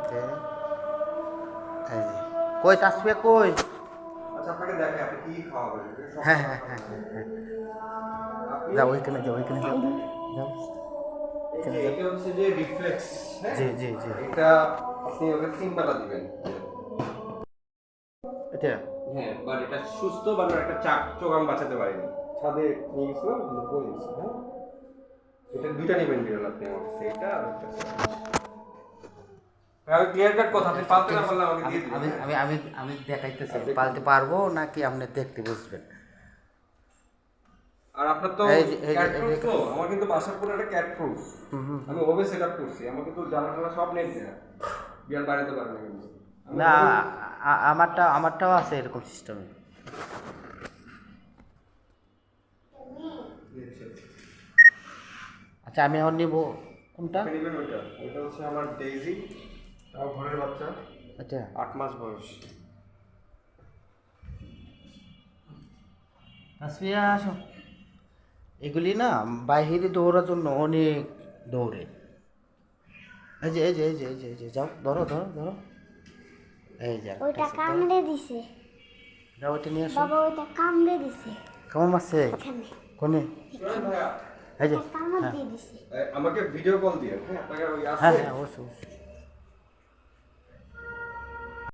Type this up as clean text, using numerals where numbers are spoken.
ওকে, এই যে কই তাসফিয়া কই? আচ্ছা আপনাকে দেখাই আপনি কি খাওয়াবেন। হ্যাঁ হ্যাঁ হ্যাঁ হ্যাঁ, যাও ওইখানে যাও, ওইখানে যাও, যাও। এটা হচ্ছে যে রিফ্লেক্স। হ্যাঁ জি জি জি, এটা আপনি ওকে 3 বেলা দিবেন। এটা হ্যাঁ বাট এটা সুস্থ বাট একটা চোগাম বাঁচাতে পারিনি। ছাদে নিয়ে গেছিলাম করে দিয়েছি। হ্যাঁ এটা দুইটা নেবেন বিড়াল আপনি আমার কাছে, এটা আর একটা আমি ক্লিয়ার কাট কথা আপনি পালতে না পারলে আমাকে দিয়ে দিবেন। আমি আমি আমি দেখাইতেছি, পালতে পারবো নাকি আপনি দেখতে বুঝবেন। আর আপনার তো ক্যাট প্রুফ তো, আমার কিন্তু বাসার পুরো একটা ক্যাট প্রুফ। আমি ওভাবে সেটআপ করছি, আমার কিন্তু জানালা সব নেট দেয়া, বিড়াল বাড়াতে পারে না কিন্তু। না আমারটাও আছে এরকম সিস্টেমে। আচ্ছা আমি এখন নিব কোনটা? আপনি নেবেন ওইটা, ওইটা হচ্ছে আমার ডেইজি, তাও ঘরের বাচ্চা, আচ্ছা 8 মাস বয়স। তাসফিয়া আসো, এগুলি না বাইরে দৌড়ার জন্য অনেক দৌড়ে। এই যে এই যে এই যে এই যে এই যে যাও, ধরো ধরো ধরো, এই যে ওইটা কামড়ে দিছে যাও, ওইটা নিয়ে আসো। বাবা, ওইটা কামড়ে দিছে কেমন আছে এখানে, কোনে? এই যে কামড় দিয়ে দিছে। আমাকে ভিডিও কল দিয়েন। হ্যাঁ আপনাকে ওই হ্যাঁ আছে হ্যাঁ অবশ্যই অবশ্যই।